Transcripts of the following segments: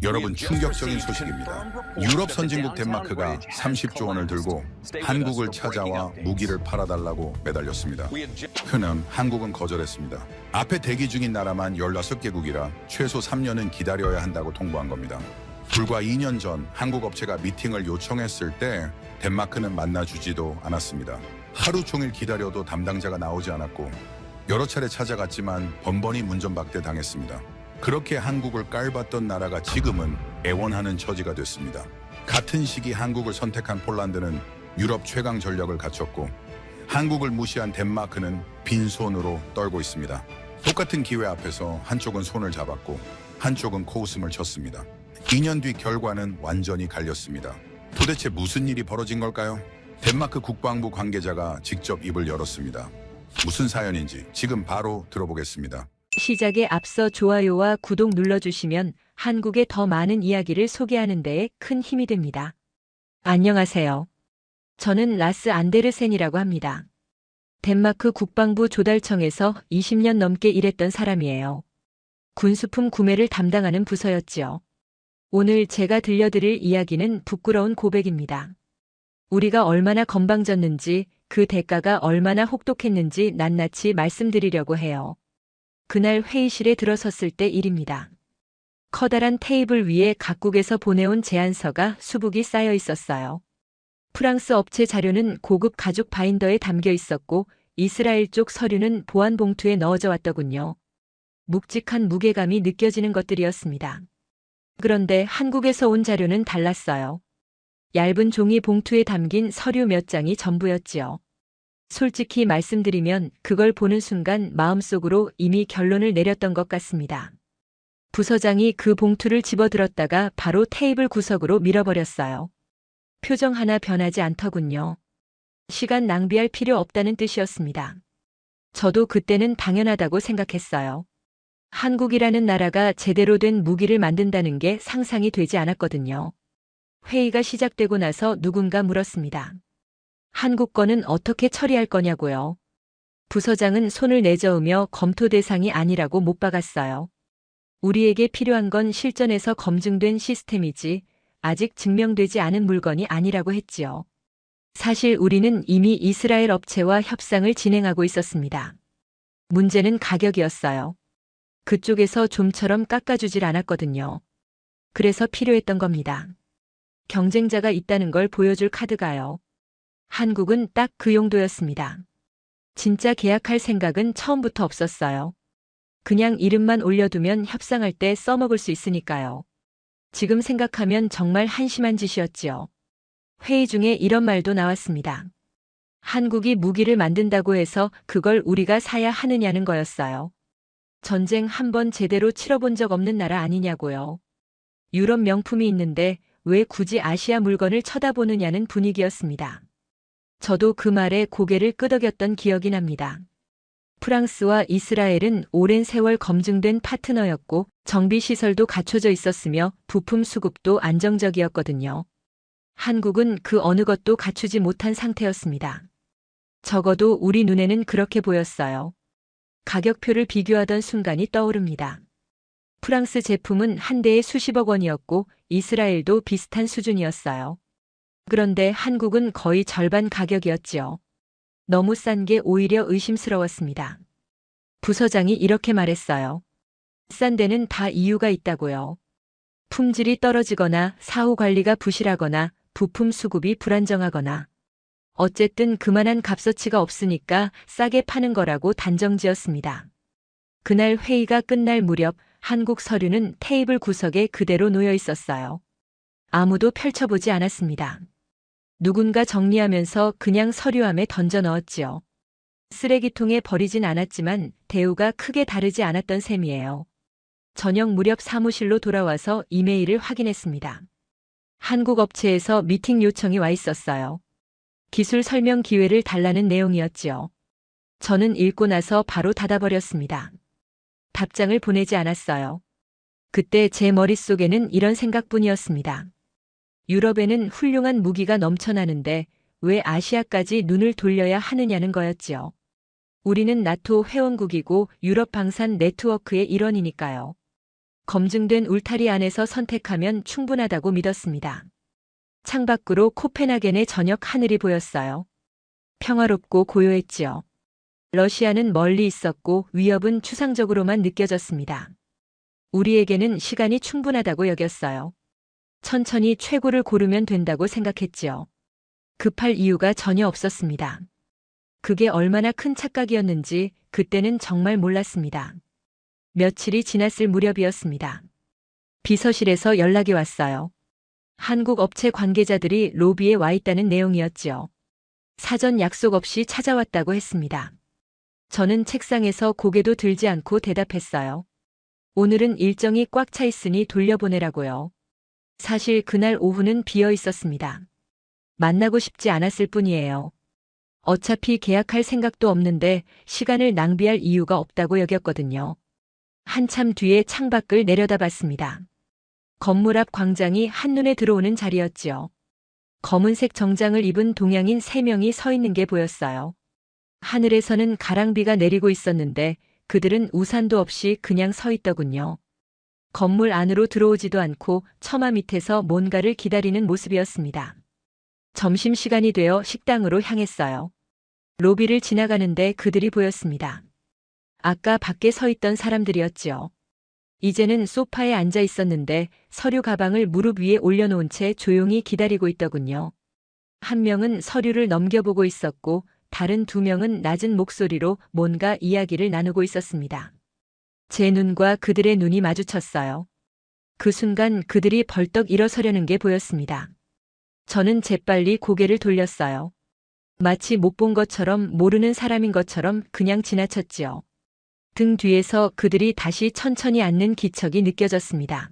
여러분, 충격적인 소식입니다. 유럽 선진국 덴마크가 30조 원을 들고 한국을 찾아와 무기를 팔아달라고 매달렸습니다. 흔한 한국은 거절했습니다. 앞에 대기 중인 나라만 16개국이라 최소 3년은 기다려야 한다고 통보한 겁니다. 불과 2년 전 한국 업체가 미팅을 요청했을 때 덴마크는 만나주지도 않았습니다. 하루 종일 기다려도 담당자가 나오지 않았고 여러 차례 찾아갔지만 번번이 문전박대 당했습니다. 그렇게 한국을 깔봤던 나라가 지금은 애원하는 처지가 됐습니다. 같은 시기 한국을 선택한 폴란드는 유럽 최강 전력을 갖췄고 한국을 무시한 덴마크는 빈손으로 떨고 있습니다. 똑같은 기회 앞에서 한쪽은 손을 잡았고 한쪽은 코웃음을 쳤습니다. 2년 뒤 결과는 완전히 갈렸습니다. 도대체 무슨 일이 벌어진 걸까요? 덴마크 국방부 관계자가 직접 입을 열었습니다. 무슨 사연인지 지금 바로 들어보겠습니다. 시작에 앞서 좋아요와 구독 눌러주시면 한국의 더 많은 이야기를 소개하는 데에 큰 힘이 됩니다. 안녕하세요. 저는 라스 안데르센이라고 합니다. 덴마크 국방부 조달청에서 20년 넘게 일했던 사람이에요. 군수품 구매를 담당하는 부서였지요. 오늘 제가 들려드릴 이야기는 부끄러운 고백입니다. 우리가 얼마나 건방졌는지, 그 대가가 얼마나 혹독했는지 낱낱이 말씀드리려고 해요. 그날 회의실에 들어섰을 때 일입니다. 커다란 테이블 위에 각국에서 보내온 제안서가 수북이 쌓여 있었어요. 프랑스 업체 자료는 고급 가죽 바인더에 담겨 있었고 이스라엘 쪽 서류는 보안 봉투에 넣어져 왔더군요. 묵직한 무게감이 느껴지는 것들이었습니다. 그런데 한국에서 온 자료는 달랐어요. 얇은 종이 봉투에 담긴 서류 몇 장이 전부였지요. 솔직히 말씀드리면 그걸 보는 순간 마음속으로 이미 결론을 내렸던 것 같습니다. 부서장이 그 봉투를 집어들었다가 바로 테이블 구석으로 밀어버렸어요. 표정 하나 변하지 않더군요. 시간 낭비할 필요 없다는 뜻이었습니다. 저도 그때는 당연하다고 생각했어요. 한국이라는 나라가 제대로 된 무기를 만든다는 게 상상이 되지 않았거든요. 회의가 시작되고 나서 누군가 물었습니다. 한국 거는 어떻게 처리할 거냐고요. 부서장은 손을 내저으며 검토 대상이 아니라고 못 박았어요. 우리에게 필요한 건 실전에서 검증된 시스템이지 아직 증명되지 않은 물건이 아니라고 했지요. 사실 우리는 이미 이스라엘 업체와 협상을 진행하고 있었습니다. 문제는 가격이었어요. 그쪽에서 좀처럼 깎아주질 않았거든요. 그래서 필요했던 겁니다. 경쟁자가 있다는 걸 보여줄 카드가요. 한국은 딱 그 용도였습니다. 진짜 계약할 생각은 처음부터 없었어요. 그냥 이름만 올려두면 협상할 때 써먹을 수 있으니까요. 지금 생각하면 정말 한심한 짓이었지요. 회의 중에 이런 말도 나왔습니다. 한국이 무기를 만든다고 해서 그걸 우리가 사야 하느냐는 거였어요. 전쟁 한 번 제대로 치러본 적 없는 나라 아니냐고요. 유럽 명품이 있는데 왜 굳이 아시아 물건을 쳐다보느냐는 분위기였습니다. 저도 그 말에 고개를 끄덕였던 기억이 납니다. 프랑스와 이스라엘은 오랜 세월 검증된 파트너였고 정비시설도 갖춰져 있었으며 부품 수급도 안정적이었거든요. 한국은 그 어느 것도 갖추지 못한 상태였습니다. 적어도 우리 눈에는 그렇게 보였어요. 가격표를 비교하던 순간이 떠오릅니다. 프랑스 제품은 한 대에 수십억 원이었고 이스라엘도 비슷한 수준이었어요. 그런데 한국은 거의 절반 가격이었지요. 너무 싼 게 오히려 의심스러웠습니다. 부서장이 이렇게 말했어요. 싼 데는 다 이유가 있다고요. 품질이 떨어지거나 사후 관리가 부실하거나 부품 수급이 불안정하거나 어쨌든 그만한 값어치가 없으니까 싸게 파는 거라고 단정지었습니다. 그날 회의가 끝날 무렵 한국 서류는 테이블 구석에 그대로 놓여 있었어요. 아무도 펼쳐보지 않았습니다. 누군가 정리하면서 그냥 서류함에 던져 넣었지요. 쓰레기통에 버리진 않았지만 대우가 크게 다르지 않았던 셈이에요. 저녁 무렵 사무실로 돌아와서 이메일을 확인했습니다. 한국 업체에서 미팅 요청이 와 있었어요. 기술 설명 기회를 달라는 내용이었지요. 저는 읽고 나서 바로 닫아버렸습니다. 답장을 보내지 않았어요. 그때 제 머릿속에는 이런 생각뿐이었습니다. 유럽에는 훌륭한 무기가 넘쳐나는데 왜 아시아까지 눈을 돌려야 하느냐는 거였지요. 우리는 나토 회원국이고 유럽 방산 네트워크의 일원이니까요. 검증된 울타리 안에서 선택하면 충분하다고 믿었습니다. 창밖으로 코펜하겐의 저녁 하늘이 보였어요. 평화롭고 고요했지요. 러시아는 멀리 있었고 위협은 추상적으로만 느껴졌습니다. 우리에게는 시간이 충분하다고 여겼어요. 천천히 최고를 고르면 된다고 생각했지요. 급할 이유가 전혀 없었습니다. 그게 얼마나 큰 착각이었는지 그때는 정말 몰랐습니다. 며칠이 지났을 무렵이었습니다. 비서실에서 연락이 왔어요. 한국 업체 관계자들이 로비에 와 있다는 내용이었지요. 사전 약속 없이 찾아왔다고 했습니다. 저는 책상에서 고개도 들지 않고 대답했어요. 오늘은 일정이 꽉 차 있으니 돌려보내라고요. 사실 그날 오후는 비어 있었습니다. 만나고 싶지 않았을 뿐이에요. 어차피 계약할 생각도 없는데 시간을 낭비할 이유가 없다고 여겼거든요. 한참 뒤에 창밖을 내려다봤습니다. 건물 앞 광장이 한눈에 들어오는 자리였지요. 검은색 정장을 입은 동양인 3명이 서 있는 게 보였어요. 하늘에서는 가랑비가 내리고 있었는데 그들은 우산도 없이 그냥 서 있더군요. 건물 안으로 들어오지도 않고 처마 밑에서 뭔가를 기다리는 모습이었습니다. 점심시간이 되어 식당으로 향했어요. 로비를 지나가는데 그들이 보였습니다. 아까 밖에 서 있던 사람들이었지요. 이제는 소파에 앉아 있었는데 서류 가방을 무릎 위에 올려놓은 채 조용히 기다리고 있더군요. 한 명은 서류를 넘겨보고 있었고 다른 2명은 낮은 목소리로 뭔가 이야기를 나누고 있었습니다. 제 눈과 그들의 눈이 마주쳤어요. 그 순간 그들이 벌떡 일어서려는 게 보였습니다. 저는 재빨리 고개를 돌렸어요. 마치 못 본 것처럼 모르는 사람인 것처럼 그냥 지나쳤지요. 등 뒤에서 그들이 다시 천천히 앉는 기척이 느껴졌습니다.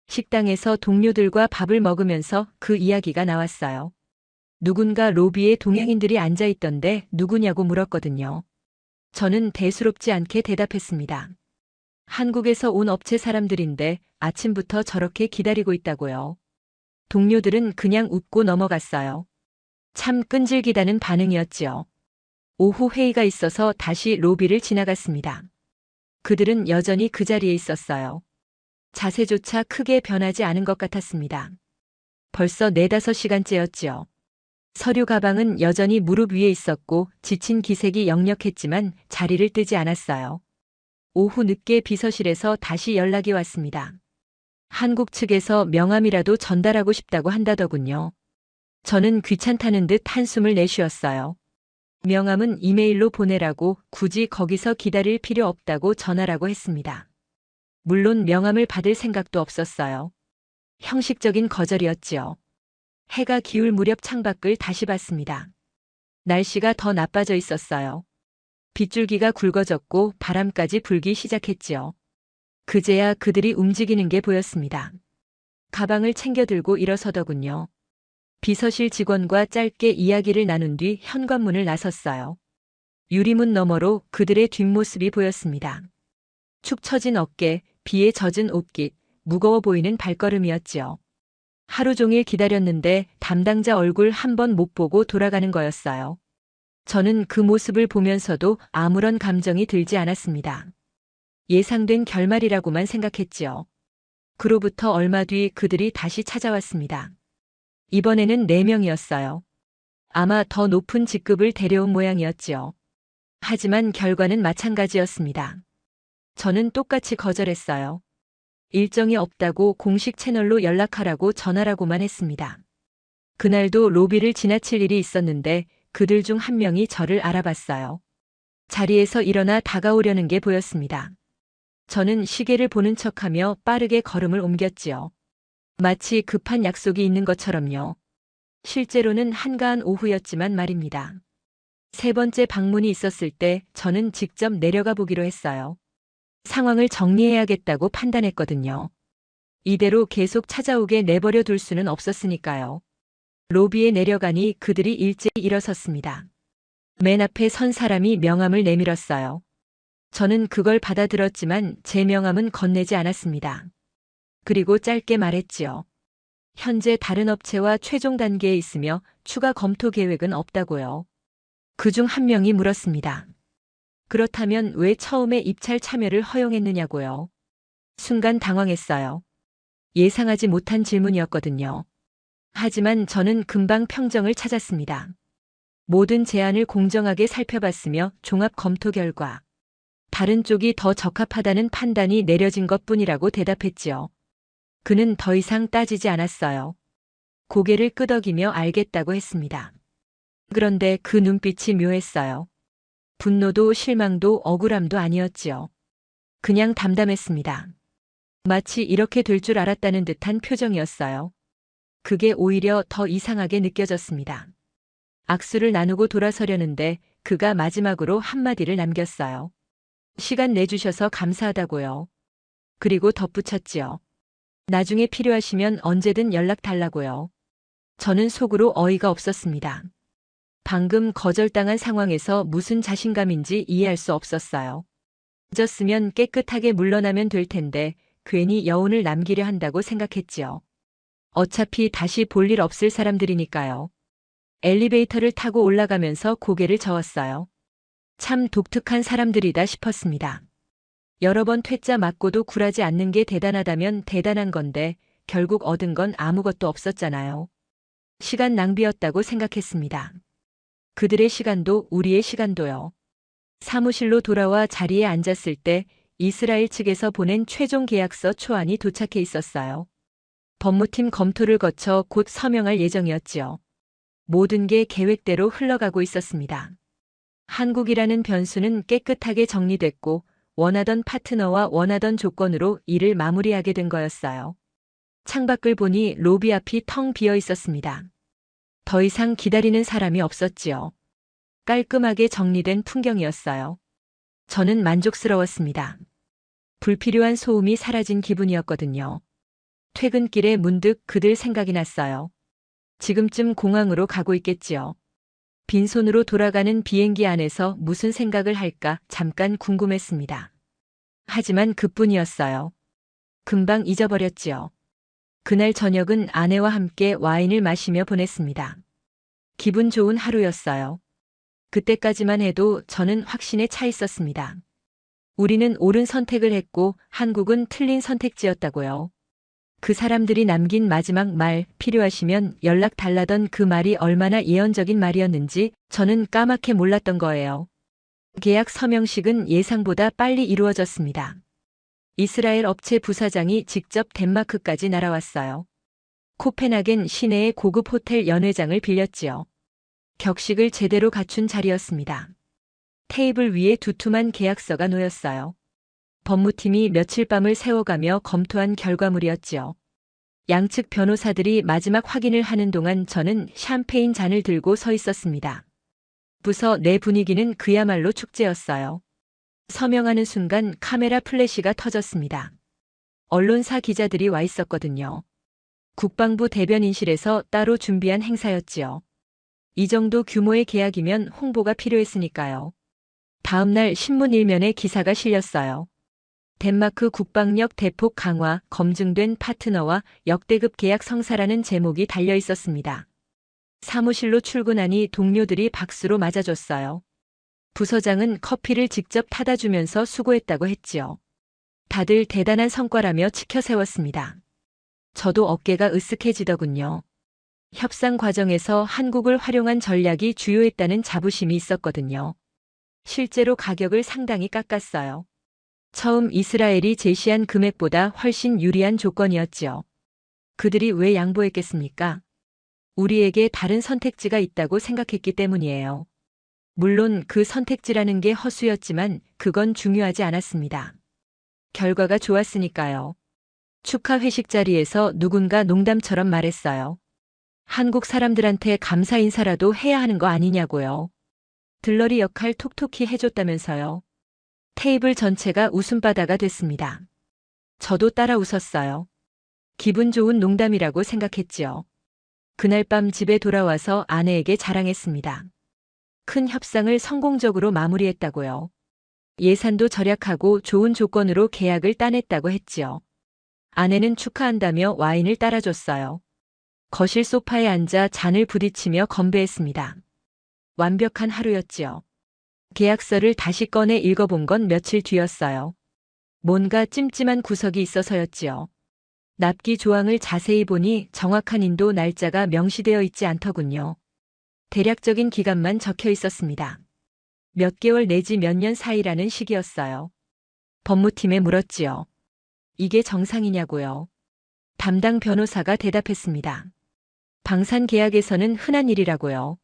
식당에서 동료들과 밥을 먹으면서 그 이야기가 나왔어요. 누군가 로비에 동양인들이 앉아 있던데 누구냐고 물었거든요. 저는 대수롭지 않게 대답했습니다. 한국에서 온 업체 사람들인데 아침부터 저렇게 기다리고 있다고요. 동료들은 그냥 웃고 넘어갔어요. 참 끈질기다는 반응이었지요. 오후 회의가 있어서 다시 로비를 지나갔습니다. 그들은 여전히 그 자리에 있었어요. 자세조차 크게 변하지 않은 것 같았습니다. 벌써 4-5시간째였지요. 서류 가방은 여전히 무릎 위에 있었고 지친 기색이 역력했지만 자리를 뜨지 않았어요. 오후 늦게 비서실에서 다시 연락이 왔습니다. 한국 측에서 명함이라도 전달하고 싶다고 한다더군요. 저는 귀찮다는 듯 한숨을 내쉬었어요. 명함은 이메일로 보내라고 굳이 거기서 기다릴 필요 없다고 전하라고 했습니다. 물론 명함을 받을 생각도 없었어요. 형식적인 거절이었지요. 해가 기울 무렵 창밖을 다시 봤습니다. 날씨가 더 나빠져 있었어요. 빗줄기가 굵어졌고 바람까지 불기 시작했지요. 그제야 그들이 움직이는 게 보였습니다. 가방을 챙겨 들고 일어서더군요. 비서실 직원과 짧게 이야기를 나눈 뒤 현관문을 나섰어요. 유리문 너머로 그들의 뒷모습이 보였습니다. 축 처진 어깨, 비에 젖은 옷깃, 무거워 보이는 발걸음이었지요. 하루 종일 기다렸는데 담당자 얼굴 한 번 못 보고 돌아가는 거였어요. 저는 그 모습을 보면서도 아무런 감정이 들지 않았습니다. 예상된 결말이라고만 생각했지요. 그로부터 얼마 뒤 그들이 다시 찾아왔습니다. 이번에는 4명이었어요. 아마 더 높은 직급을 데려온 모양이었지요. 하지만 결과는 마찬가지였습니다. 저는 똑같이 거절했어요. 일정이 없다고 공식 채널로 연락하라고 전하라고만 했습니다. 그날도 로비를 지나칠 일이 있었는데 그들 중 한 명이 저를 알아봤어요. 자리에서 일어나 다가오려는 게 보였습니다. 저는 시계를 보는 척하며 빠르게 걸음을 옮겼지요. 마치 급한 약속이 있는 것처럼요. 실제로는 한가한 오후였지만 말입니다. 3번째 방문이 있었을 때 저는 직접 내려가 보기로 했어요. 상황을 정리해야겠다고 판단했거든요. 이대로 계속 찾아오게 내버려 둘 수는 없었으니까요. 로비에 내려가니 그들이 일제히 일어섰습니다. 맨 앞에 선 사람이 명함을 내밀었어요. 저는 그걸 받아들었지만 제 명함은 건네지 않았습니다. 그리고 짧게 말했지요. 현재 다른 업체와 최종 단계에 있으며 추가 검토 계획은 없다고요. 그중 한 명이 물었습니다. 그렇다면 왜 처음에 입찰 참여를 허용했느냐고요. 순간 당황했어요. 예상하지 못한 질문이었거든요. 하지만 저는 금방 평정을 찾았습니다. 모든 제안을 공정하게 살펴봤으며 종합 검토 결과 다른 쪽이 더 적합하다는 판단이 내려진 것뿐이라고 대답했지요. 그는 더 이상 따지지 않았어요. 고개를 끄덕이며 알겠다고 했습니다. 그런데 그 눈빛이 묘했어요. 분노도 실망도 억울함도 아니었지요. 그냥 담담했습니다. 마치 이렇게 될 줄 알았다는 듯한 표정이었어요. 그게 오히려 더 이상하게 느껴졌습니다. 악수를 나누고 돌아서려는데 그가 마지막으로 한마디를 남겼어요. 시간 내주셔서 감사하다고요. 그리고 덧붙였지요. 나중에 필요하시면 언제든 연락 달라고요. 저는 속으로 어이가 없었습니다. 방금 거절당한 상황에서 무슨 자신감인지 이해할 수 없었어요. 늦었으면 깨끗하게 물러나면 될 텐데 괜히 여운을 남기려 한다고 생각했지요. 어차피 다시 볼 일 없을 사람들이니까요. 엘리베이터를 타고 올라가면서 고개를 저었어요. 참 독특한 사람들이다 싶었습니다. 여러 번 퇴짜 맞고도 굴하지 않는 게 대단하다면 대단한 건데 결국 얻은 건 아무것도 없었잖아요. 시간 낭비였다고 생각했습니다. 그들의 시간도 우리의 시간도요. 사무실로 돌아와 자리에 앉았을 때 이스라엘 측에서 보낸 최종 계약서 초안이 도착해 있었어요. 법무팀 검토를 거쳐 곧 서명할 예정이었지요. 모든 게 계획대로 흘러가고 있었습니다. 한국이라는 변수는 깨끗하게 정리됐고 원하던 파트너와 원하던 조건으로 일을 마무리하게 된 거였어요. 창밖을 보니 로비 앞이 텅 비어 있었습니다. 더 이상 기다리는 사람이 없었지요. 깔끔하게 정리된 풍경이었어요. 저는 만족스러웠습니다. 불필요한 소음이 사라진 기분이었거든요. 퇴근길에 문득 그들 생각이 났어요. 지금쯤 공항으로 가고 있겠지요. 빈손으로 돌아가는 비행기 안에서 무슨 생각을 할까 잠깐 궁금했습니다. 하지만 그뿐이었어요. 금방 잊어버렸지요. 그날 저녁은 아내와 함께 와인을 마시며 보냈습니다. 기분 좋은 하루였어요. 그때까지만 해도 저는 확신에 차 있었습니다. 우리는 옳은 선택을 했고 한국은 틀린 선택지였다고요. 그 사람들이 남긴 마지막 말, 필요하시면 연락 달라던 그 말이 얼마나 예언적인 말이었는지 저는 까맣게 몰랐던 거예요. 계약 서명식은 예상보다 빨리 이루어졌습니다. 이스라엘 업체 부사장이 직접 덴마크까지 날아왔어요. 코펜하겐 시내의 고급 호텔 연회장을 빌렸지요. 격식을 제대로 갖춘 자리였습니다. 테이블 위에 두툼한 계약서가 놓였어요. 법무팀이 며칠 밤을 새워가며 검토한 결과물이었지요. 양측 변호사들이 마지막 확인을 하는 동안 저는 샴페인 잔을 들고 서 있었습니다. 부서 내 분위기는 그야말로 축제였어요. 서명하는 순간 카메라 플래시가 터졌습니다. 언론사 기자들이 와 있었거든요. 국방부 대변인실에서 따로 준비한 행사였지요. 이 정도 규모의 계약이면 홍보가 필요했으니까요. 다음 날 신문 일면에 기사가 실렸어요. 덴마크 국방력 대폭 강화, 검증된 파트너와 역대급 계약 성사라는 제목이 달려 있었습니다. 사무실로 출근하니 동료들이 박수로 맞아줬어요. 부서장은 커피를 직접 타다 주면서 수고했다고 했지요. 다들 대단한 성과라며 치켜세웠습니다. 저도 어깨가 으쓱해지더군요. 협상 과정에서 한국을 활용한 전략이 주요했다는 자부심이 있었거든요. 실제로 가격을 상당히 깎았어요. 처음 이스라엘이 제시한 금액보다 훨씬 유리한 조건이었지요. 그들이 왜 양보했겠습니까? 우리에게 다른 선택지가 있다고 생각했기 때문이에요. 물론 그 선택지라는 게 허수였지만 그건 중요하지 않았습니다. 결과가 좋았으니까요. 축하 회식 자리에서 누군가 농담처럼 말했어요. 한국 사람들한테 감사 인사라도 해야 하는 거 아니냐고요. 들러리 역할 톡톡히 해줬다면서요. 테이블 전체가 웃음바다가 됐습니다. 저도 따라 웃었어요. 기분 좋은 농담이라고 생각했지요. 그날 밤 집에 돌아와서 아내에게 자랑했습니다. 큰 협상을 성공적으로 마무리했다고요. 예산도 절약하고 좋은 조건으로 계약을 따냈다고 했지요. 아내는 축하한다며 와인을 따라줬어요. 거실 소파에 앉아 잔을 부딪히며 건배했습니다. 완벽한 하루였지요. 계약서를 다시 꺼내 읽어본 건 며칠 뒤였어요. 뭔가 찜찜한 구석이 있어서였지요. 납기 조항을 자세히 보니 정확한 인도 날짜가 명시되어 있지 않더군요. 대략적인 기간만 적혀 있었습니다. 몇 개월 내지 몇 년 사이라는 시기였어요. 법무팀에 물었지요. 이게 정상이냐고요. 담당 변호사가 대답했습니다. 방산 계약에서는 흔한 일이라고요.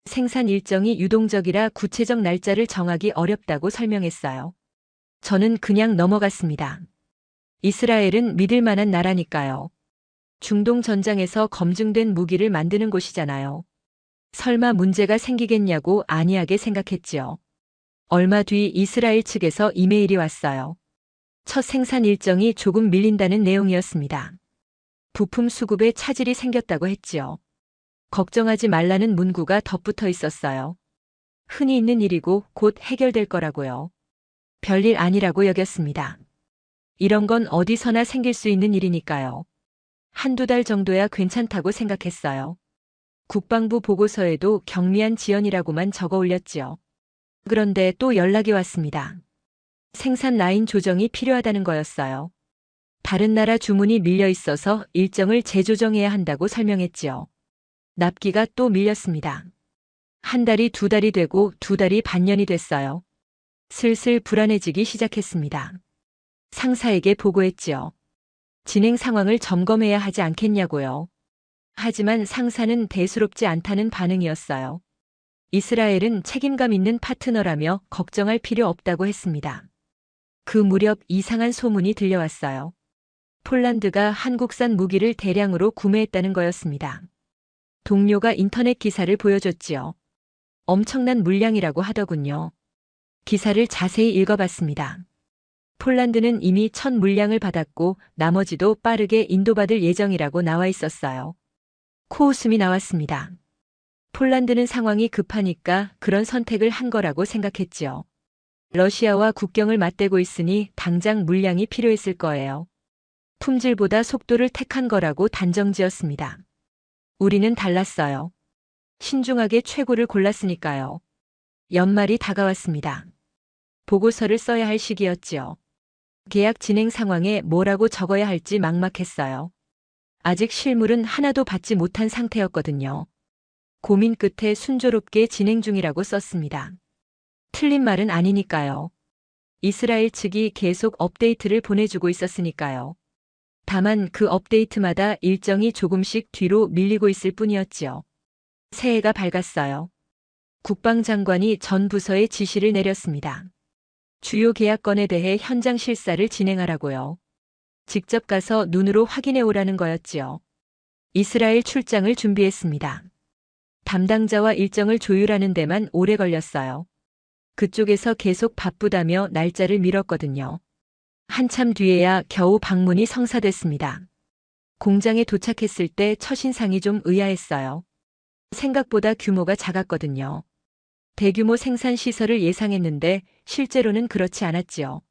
생산 일정이 유동적이라 구체적 날짜를 정하기 어렵다고 설명했어요. 저는 그냥 넘어갔습니다. 이스라엘은 믿을 만한 나라니까요. 중동 전장에서 검증된 무기를 만드는 곳이잖아요. 설마 문제가 생기겠냐고 안이하게 생각했지요. 얼마 뒤 이스라엘 측에서 이메일이 왔어요. 첫 생산 일정이 조금 밀린다는 내용이었습니다. 부품 수급에 차질이 생겼다고 했지요. 걱정하지 말라는 문구가 덧붙어 있었어요. 흔히 있는 일이고 곧 해결될 거라고요. 별일 아니라고 여겼습니다. 이런 건 어디서나 생길 수 있는 일이니까요. 한두 달 정도야 괜찮다고 생각했어요. 국방부 보고서에도 경미한 지연이라고만 적어 올렸지요. 그런데 또 연락이 왔습니다. 생산 라인 조정이 필요하다는 거였어요. 다른 나라 주문이 밀려 있어서 일정을 재조정해야 한다고 설명했지요. 납기가 또 밀렸습니다. 한 달이 두 달이 되고 두 달이 반년이 됐어요. 슬슬 불안해지기 시작했습니다. 상사에게 보고했지요. 진행 상황을 점검해야 하지 않겠냐고요. 하지만 상사는 대수롭지 않다는 반응이었어요. 이스라엘은 책임감 있는 파트너라며 걱정할 필요 없다고 했습니다. 그 무렵 이상한 소문이 들려왔어요. 폴란드가 한국산 무기를 대량으로 구매했다는 거였습니다. 동료가 인터넷 기사를 보여줬지요. 엄청난 물량이라고 하더군요. 기사를 자세히 읽어봤습니다. 폴란드는 이미 첫 물량을 받았고 나머지도 빠르게 인도받을 예정이라고 나와 있었어요. 코웃음이 나왔습니다. 폴란드는 상황이 급하니까 그런 선택을 한 거라고 생각했지요. 러시아와 국경을 맞대고 있으니 당장 물량이 필요했을 거예요. 품질보다 속도를 택한 거라고 단정지었습니다. 우리는 달랐어요. 신중하게 최고를 골랐으니까요. 연말이 다가왔습니다. 보고서를 써야 할 시기였지요. 계약 진행 상황에 뭐라고 적어야 할지 막막했어요. 아직 실물은 하나도 받지 못한 상태였거든요. 고민 끝에 순조롭게 진행 중이라고 썼습니다. 틀린 말은 아니니까요. 이스라엘 측이 계속 업데이트를 보내주고 있었으니까요. 다만 그 업데이트마다 일정이 조금씩 뒤로 밀리고 있을 뿐이었지요. 새해가 밝았어요. 국방장관이 전 부서에 지시를 내렸습니다. 주요 계약건에 대해 현장 실사를 진행하라고요. 직접 가서 눈으로 확인해 오라는 거였지요. 이스라엘 출장을 준비했습니다. 담당자와 일정을 조율하는 데만 오래 걸렸어요. 그쪽에서 계속 바쁘다며 날짜를 미뤘거든요. 한참 뒤에야 겨우 방문이 성사됐습니다. 공장에 도착했을 때 첫인상이 좀 의아했어요. 생각보다 규모가 작았거든요. 대규모 생산 시설을 예상했는데 실제로는 그렇지 않았지요.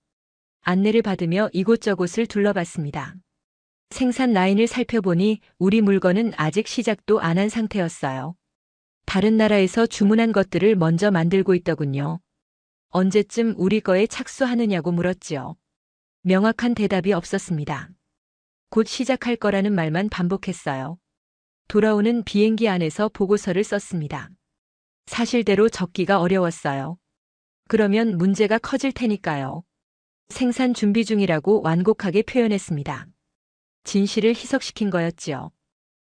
안내를 받으며 이곳저곳을 둘러봤습니다. 생산 라인을 살펴보니 우리 물건은 아직 시작도 안 한 상태였어요. 다른 나라에서 주문한 것들을 먼저 만들고 있더군요. 언제쯤 우리 거에 착수하느냐고 물었지요. 명확한 대답이 없었습니다. 곧 시작할 거라는 말만 반복했어요. 돌아오는 비행기 안에서 보고서를 썼습니다. 사실대로 적기가 어려웠어요. 그러면 문제가 커질 테니까요. 생산 준비 중이라고 완곡하게 표현했습니다. 진실을 희석시킨 거였지요.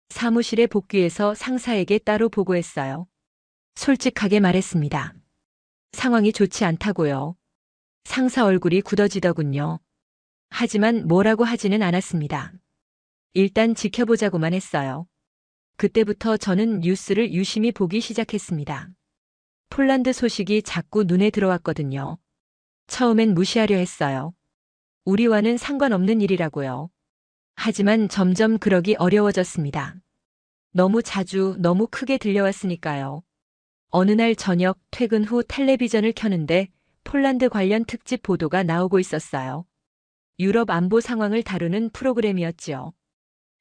사무실에 복귀해서 상사에게 따로 보고했어요. 솔직하게 말했습니다. 상황이 좋지 않다고요. 상사 얼굴이 굳어지더군요. 하지만 뭐라고 하지는 않았습니다. 일단 지켜보자고만 했어요. 그때부터 저는 뉴스를 유심히 보기 시작했습니다. 폴란드 소식이 자꾸 눈에 들어왔거든요. 처음엔 무시하려 했어요. 우리와는 상관없는 일이라고요. 하지만 점점 그러기 어려워졌습니다. 너무 자주, 너무 크게 들려왔으니까요. 어느 날 저녁 퇴근 후 텔레비전을 켜는데 폴란드 관련 특집 보도가 나오고 있었어요. 유럽 안보 상황을 다루는 프로그램이었지요.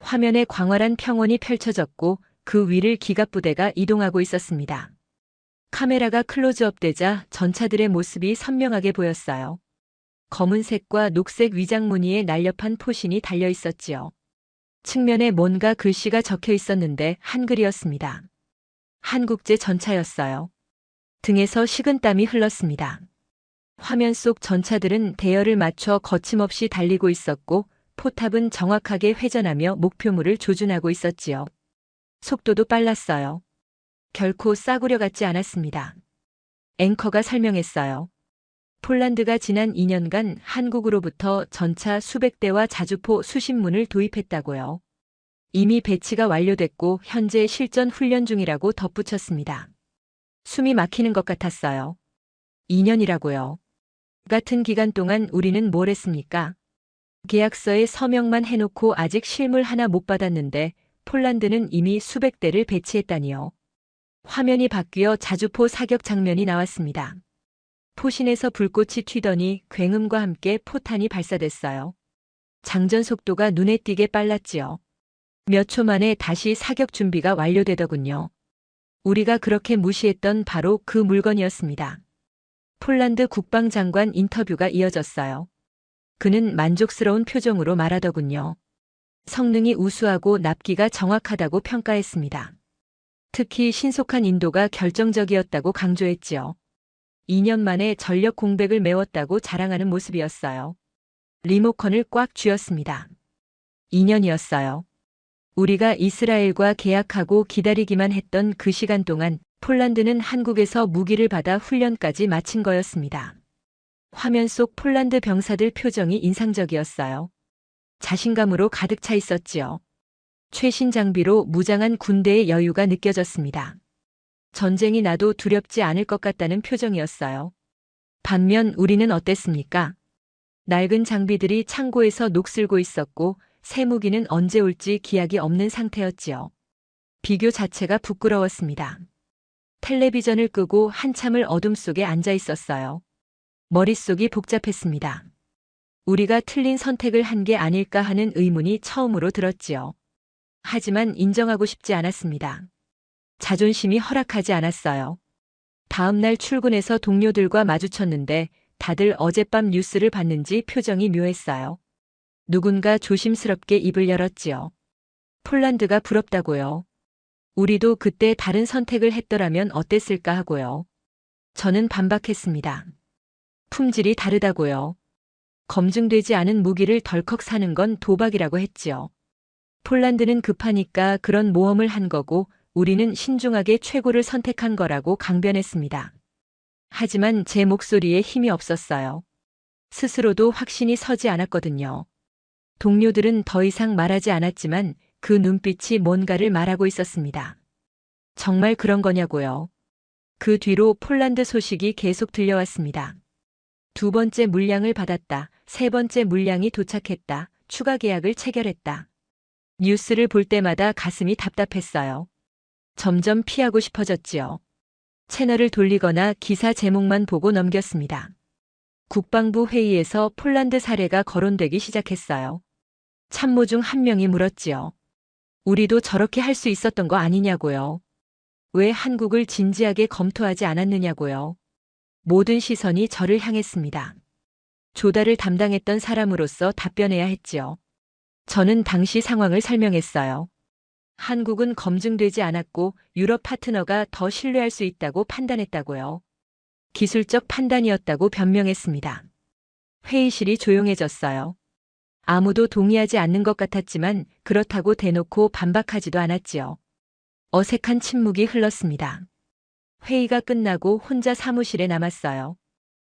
화면에 광활한 평원이 펼쳐졌고 그 위를 기갑부대가 이동하고 있었습니다. 카메라가 클로즈업 되자 전차들의 모습이 선명하게 보였어요. 검은색과 녹색 위장 무늬의 날렵한 포신이 달려 있었지요. 측면에 뭔가 글씨가 적혀 있었는데 한글이었습니다. 한국제 전차였어요. 등에서 식은땀이 흘렀습니다. 화면 속 전차들은 대열을 맞춰 거침없이 달리고 있었고 포탑은 정확하게 회전하며 목표물을 조준하고 있었지요. 속도도 빨랐어요. 결코 싸구려 같지 않았습니다. 앵커가 설명했어요. 폴란드가 지난 2년간 한국으로부터 전차 수백 대와 자주포 수십 문을 도입했다고요. 이미 배치가 완료됐고 현재 실전 훈련 중이라고 덧붙였습니다. 숨이 막히는 것 같았어요. 2년이라고요. 같은 기간 동안 우리는 뭘 했습니까? 계약서에 서명만 해놓고 아직 실물 하나 못 받았는데 폴란드는 이미 수백 대를 배치했다니요. 화면이 바뀌어 자주포 사격 장면이 나왔습니다. 포신에서 불꽃이 튀더니 굉음과 함께 포탄이 발사됐어요. 장전 속도가 눈에 띄게 빨랐지요. 몇 초 만에 다시 사격 준비가 완료되더군요. 우리가 그렇게 무시했던 바로 그 물건이었습니다. 폴란드 국방장관 인터뷰가 이어졌어요. 그는 만족스러운 표정으로 말하더군요. 성능이 우수하고 납기가 정확하다고 평가했습니다. 특히 신속한 인도가 결정적이었다고 강조했지요. 2년 만에 전력 공백을 메웠다고 자랑하는 모습이었어요. 리모컨을 꽉 쥐었습니다. 2년이었어요. 우리가 이스라엘과 계약하고 기다리기만 했던 그 시간 동안 폴란드는 한국에서 무기를 받아 훈련까지 마친 거였습니다. 화면 속 폴란드 병사들 표정이 인상적이었어요. 자신감으로 가득 차 있었지요. 최신 장비로 무장한 군대의 여유가 느껴졌습니다. 전쟁이 나도 두렵지 않을 것 같다는 표정이었어요. 반면 우리는 어땠습니까? 낡은 장비들이 창고에서 녹슬고 있었고 새 무기는 언제 올지 기약이 없는 상태였지요. 비교 자체가 부끄러웠습니다. 텔레비전을 끄고 한참을 어둠 속에 앉아 있었어요. 머릿속이 복잡했습니다. 우리가 틀린 선택을 한 게 아닐까 하는 의문이 처음으로 들었지요. 하지만 인정하고 싶지 않았습니다. 자존심이 허락하지 않았어요. 다음 날 출근해서 동료들과 마주쳤는데 다들 어젯밤 뉴스를 봤는지 표정이 묘했어요. 누군가 조심스럽게 입을 열었지요. 폴란드가 부럽다고요. 우리도 그때 다른 선택을 했더라면 어땠을까 하고요. 저는 반박했습니다. 품질이 다르다고요. 검증되지 않은 무기를 덜컥 사는 건 도박이라고 했지요. 폴란드는 급하니까 그런 모험을 한 거고 우리는 신중하게 최고를 선택한 거라고 강변했습니다. 하지만 제 목소리에 힘이 없었어요. 스스로도 확신이 서지 않았거든요. 동료들은 더 이상 말하지 않았지만 그 눈빛이 뭔가를 말하고 있었습니다. 정말 그런 거냐고요. 그 뒤로 폴란드 소식이 계속 들려왔습니다. 두 번째 물량을 받았다. 세 번째 물량이 도착했다. 추가 계약을 체결했다. 뉴스를 볼 때마다 가슴이 답답했어요. 점점 피하고 싶어졌지요. 채널을 돌리거나 기사 제목만 보고 넘겼습니다. 국방부 회의에서 폴란드 사례가 거론되기 시작했어요. 참모 중 한 명이 물었지요. 우리도 저렇게 할 수 있었던 거 아니냐고요. 왜 한국을 진지하게 검토하지 않았느냐고요. 모든 시선이 저를 향했습니다. 조달을 담당했던 사람으로서 답변해야 했지요. 저는 당시 상황을 설명했어요. 한국은 검증되지 않았고 유럽 파트너가 더 신뢰할 수 있다고 판단했다고요. 기술적 판단이었다고 변명했습니다. 회의실이 조용해졌어요. 아무도 동의하지 않는 것 같았지만 그렇다고 대놓고 반박하지도 않았지요. 어색한 침묵이 흘렀습니다. 회의가 끝나고 혼자 사무실에 남았어요.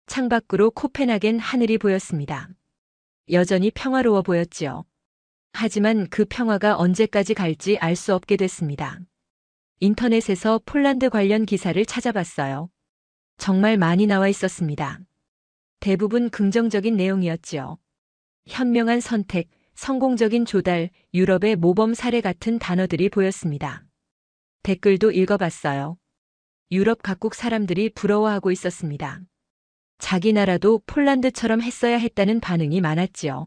창밖으로 코펜하겐 하늘이 보였습니다. 여전히 평화로워 보였지요. 하지만 그 평화가 언제까지 갈지 알 수 없게 됐습니다. 인터넷에서 폴란드 관련 기사를 찾아봤어요. 정말 많이 나와 있었습니다. 대부분 긍정적인 내용이었지요. 현명한 선택, 성공적인 조달, 유럽의 모범 사례 같은 단어들이 보였습니다. 댓글도 읽어봤어요. 유럽 각국 사람들이 부러워하고 있었습니다. 자기 나라도 폴란드처럼 했어야 했다는 반응이 많았지요.